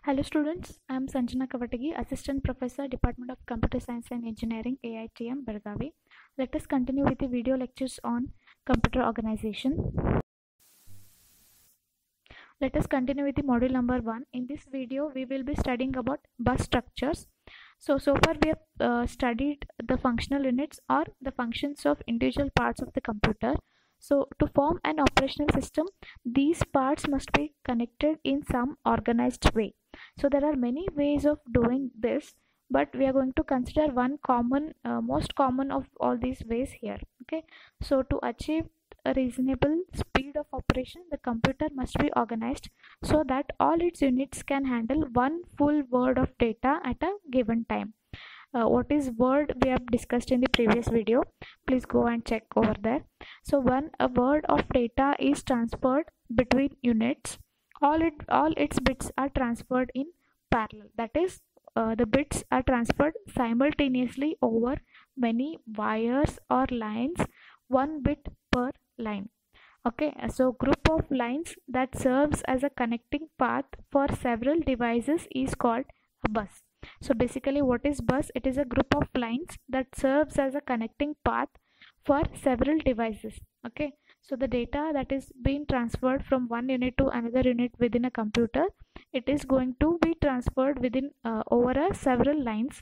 Hello students, I am Sanjana Kavatagi, Assistant Professor, Department of Computer Science and Engineering, AITM, Belgavi. Let us continue with the video lectures on computer organization. Let us continue with the module number 1. In this video, we will be studying about bus structures. So far we have studied the functional units or the functions of individual parts of the computer. So to form an operational system, these parts must be connected in some organized way. So there are many ways of doing this, but we are going to consider one common, most common of all these ways here. Okay, so to achieve a reasonable speed of operation, the computer must be organized so that all its units can handle one full word of data at a given time. What is word we have discussed in the previous video, please go and check over there. So when a word of data is transferred between units, all its bits are transferred in parallel. That is, the bits are transferred simultaneously over many wires or lines, one bit per line. Okay, so group of lines that serves as a connecting path for several devices is called a bus. So basically, what is bus? It is a group of lines that serves as a connecting path for several devices. Okay, so the data that is being transferred from one unit to another unit within a computer, it is going to be transferred within over a several lines,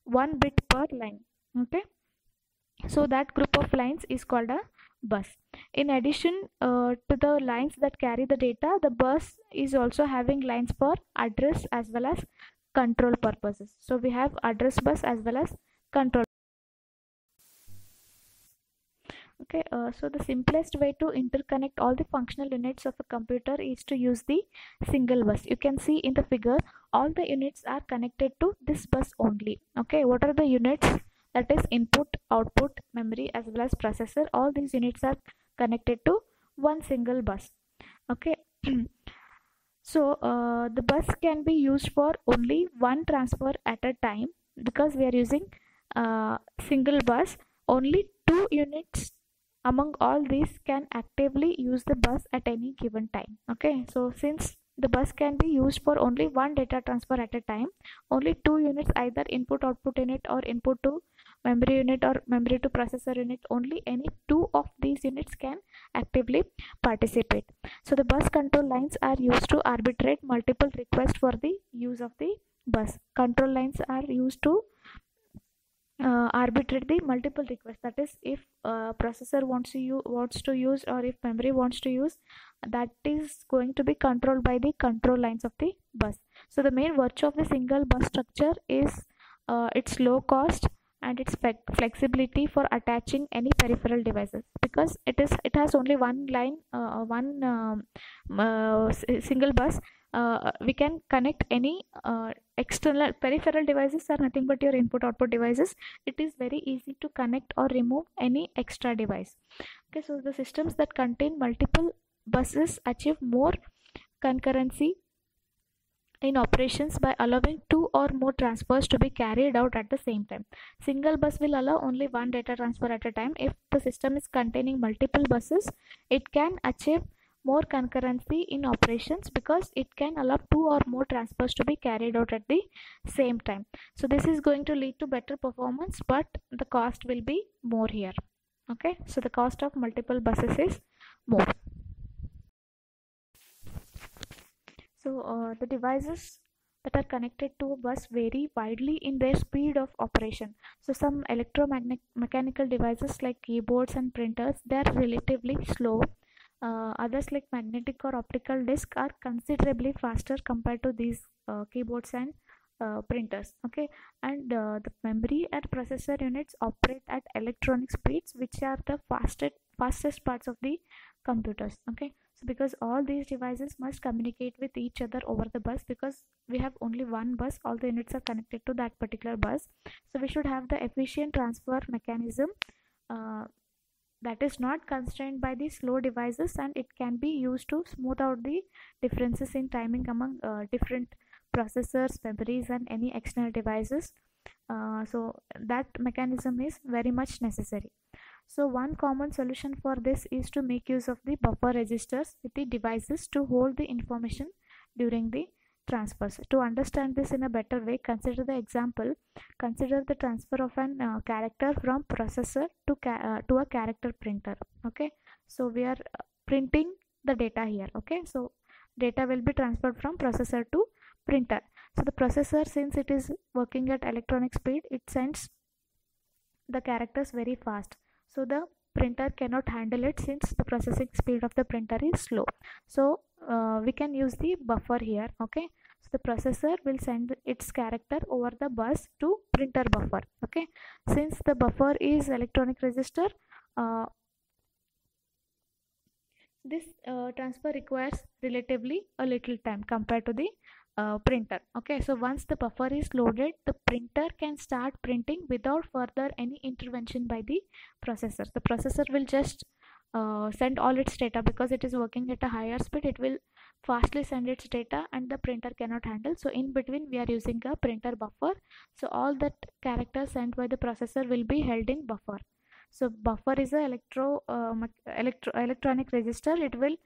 one bit per line. Okay, so that group of lines is called a bus. In addition to the lines that carry the data, the bus is also having lines for address as well as control purposes. So we have address bus as well as control. Okay, so the simplest way to interconnect all the functional units of a computer is to use the single bus. You can see in the figure, all the units are connected to this bus only. Okay, what are the units? That is input, output, memory as well as processor. All these units are connected to one single bus. Okay. So the bus can be used for only one transfer at a time. Because we are using single bus, only two units among all these can actively use the bus at any given time. Okay, so since the bus can be used for only one data transfer at a time, only two units, either input output unit or input to memory unit or memory to processor unit, only any two of these units can actively participate. So the bus control lines are used to arbitrate multiple requests for the use of the bus. Control lines are used to arbitrate the multiple requests. That is, if processor wants to use or if memory wants to use, that is going to be controlled by the control lines of the bus. So the main virtue of the single bus structure is its low cost and its flexibility for attaching any peripheral devices, because it has only one line, single bus. We can connect any external peripheral devices are nothing but your input output devices. It is very easy to connect or remove any extra device. Okay, so the systems that contain multiple buses achieve more concurrency in operations by allowing two or more transfers to be carried out at the same time. Single bus will allow only one data transfer at a time. If the system is containing multiple buses, it can achieve more concurrency in operations because it can allow two or more transfers to be carried out at the same time. So this is going to lead to better performance, but the cost will be more here. Okay, so the cost of multiple buses is more. So the devices that are connected to a bus vary widely in their speed of operation. So some electromechanical devices like keyboards and printers, they are relatively slow. Others like magnetic or optical disc are considerably faster compared to these keyboards and printers. Okay, and the memory and processor units operate at electronic speeds, which are the fastest parts of the computers. Okay, so because all these devices must communicate with each other over the bus, because we have only one bus, all the units are connected to that particular bus, so we should have the efficient transfer mechanism that is not constrained by the slow devices, and it can be used to smooth out the differences in timing among different processors, memories and any external devices. So that mechanism is very much necessary. So one common solution for this is to make use of the buffer registers with the devices to hold the information during the transfers. To understand this in a better way, consider the example. Consider the transfer of an character from processor to a character printer. Okay, so we are printing the data here. Okay, so data will be transferred from processor to printer. So the processor, since it is working at electronic speed, it sends the characters very fast, so the printer cannot handle it since the processing speed of the printer is slow. So we can use the buffer here. Okay, so the processor will send its character over the bus to printer buffer. Okay, since the buffer is electronic register, this transfer requires relatively a little time compared to the printer. Okay, so once the buffer is loaded, the printer can start printing without further any intervention by the processor. The processor will just send all its data, because it is working at a higher speed. It will fastly send its data and the printer cannot handle. So in between we are using a printer buffer. So all that characters sent by the processor will be held in buffer. So buffer is a electronic register. It will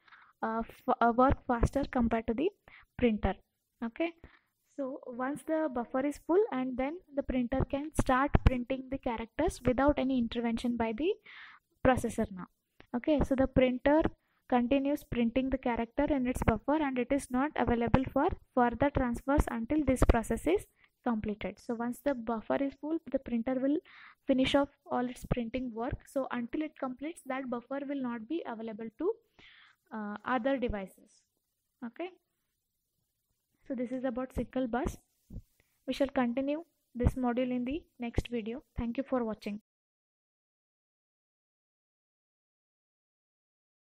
work faster compared to the printer. Okay, so once the buffer is full, and then the printer can start printing the characters without any intervention by the processor now. Okay, so the printer continues printing the character in its buffer, and it is not available for further transfers until this process is completed. So once the buffer is full, the printer will finish off all its printing work. So until it completes, that buffer will not be available to other devices. Okay, so this is about single bus. We shall continue this module in the next video. Thank you for watching.